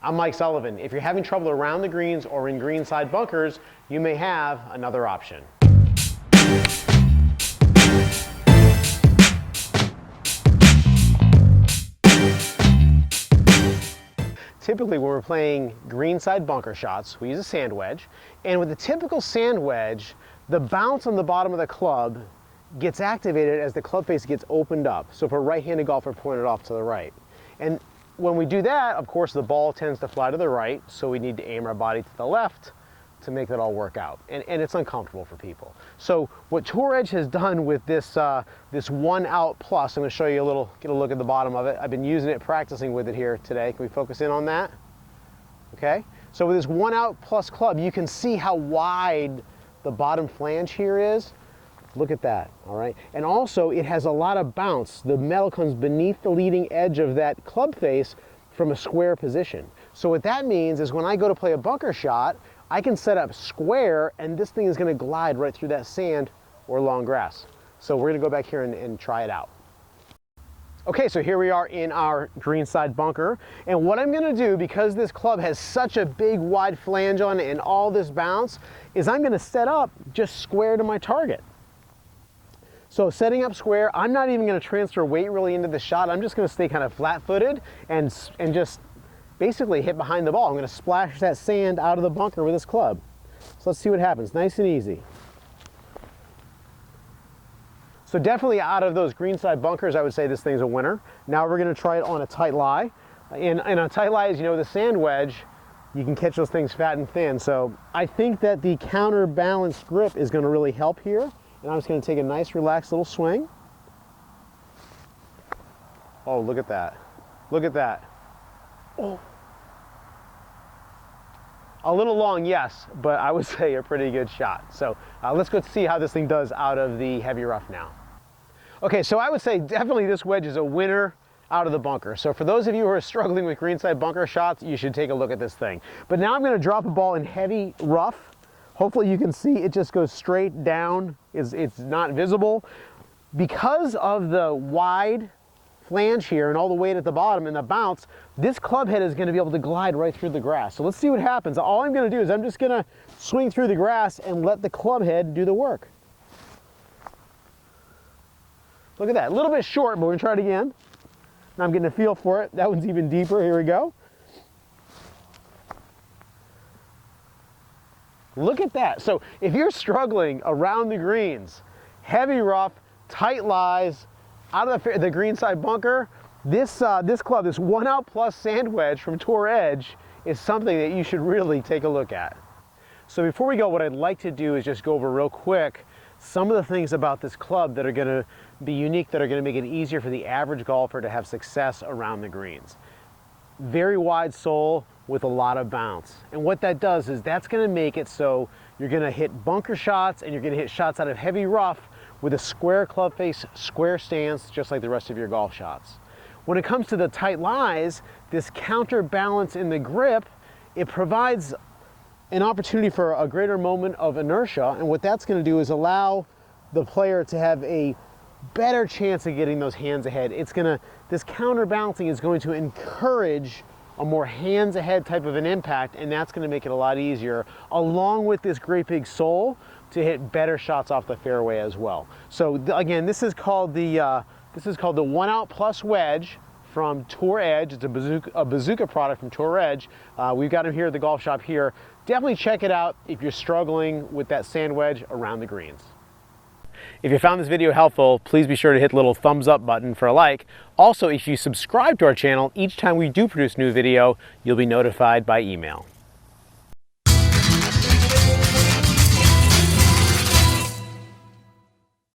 I'm Mike Sullivan. If you're having trouble around the greens or in greenside bunkers, you may have another option. Typically when we're playing greenside bunker shots, we use a sand wedge, and with the typical sand wedge, the bounce on the bottom of the club gets activated as the club face gets opened up. So for a right-handed golfer, point it off to the right. And when we do that, of course, the ball tends to fly to the right, so we need to aim our body to the left to make that all work out. And it's uncomfortable for people. So what Tour Edge has done with this, this 1-out plus, I'm gonna show you get a look at the bottom of it. I've been using it, practicing with it here today. Can we focus in on that? Okay. So with this 1-out plus club, you can see how wide the bottom flange here is. Look at that, all right? And also, it has a lot of bounce. The metal comes beneath the leading edge of that club face from a square position. So what that means is when I go to play a bunker shot, I can set up square, and this thing is gonna glide right through that sand or long grass. So we're gonna go back here and try it out. Okay, so here we are in our greenside bunker. And what I'm gonna do, because this club has such a big wide flange on it and all this bounce, is I'm gonna set up just square to my target. So setting up square, I'm not even gonna transfer weight really into the shot. I'm just gonna stay kind of flat-footed and just basically hit behind the ball. I'm gonna splash that sand out of the bunker with this club. So let's see what happens, nice and easy. So definitely out of those greenside bunkers, I would say this thing's a winner. Now we're gonna try it on a tight lie. And on tight lie, as you know, the sand wedge, you can catch those things fat and thin. So I think that the counterbalance grip is gonna really help here. And I'm just gonna take a nice, relaxed little swing. Oh, look at that. Look at that. Oh. A little long, yes, but I would say a pretty good shot. So let's go see how this thing does out of the heavy rough now. Okay, so I would say definitely this wedge is a winner out of the bunker. So for those of you who are struggling with greenside bunker shots, you should take a look at this thing. But now I'm gonna drop a ball in heavy rough. Hopefully you can see it just goes straight down. It's not visible. Because of the wide flange here and all the weight at the bottom and the bounce, this club head is going to be able to glide right through the grass. So let's see what happens. All I'm going to do is I'm just going to swing through the grass and let the club head do the work. Look at that, a little bit short, but we're going to try it again. Now I'm getting a feel for it. That one's even deeper. Here we go. Look at that. So if you're struggling around the greens, heavy rough, tight lies, out of the greenside bunker, this club, this 1-out plus sand wedge from Tour Edge is something that you should really take a look at. So before we go, what I'd like to do is just go over real quick some of the things about this club that are going to be unique, that are going to make it easier for the average golfer to have success around the greens. Very wide sole with a lot of bounce. And what that does is that's going to make it so you're going to hit bunker shots and you're going to hit shots out of heavy rough with a square club face, square stance, just like the rest of your golf shots. When it comes to the tight lies, this counterbalance in the grip, it provides an opportunity for a greater moment of inertia. And what that's going to do is allow the player to have a better chance of getting those hands ahead. This counterbalancing is going to encourage a more hands ahead type of an impact, and that's going to make it a lot easier, along with this great big sole, to hit better shots off the fairway as well. So again, this is called the 1-out plus wedge from Tour Edge. It's a bazooka product from Tour Edge. We've got them here at the golf shop here. Definitely check it out if you're struggling with that sand wedge around the greens. If you found this video helpful, please be sure to hit the little thumbs up button for a like. Also, if you subscribe to our channel, each time we do produce a new video, you'll be notified by email.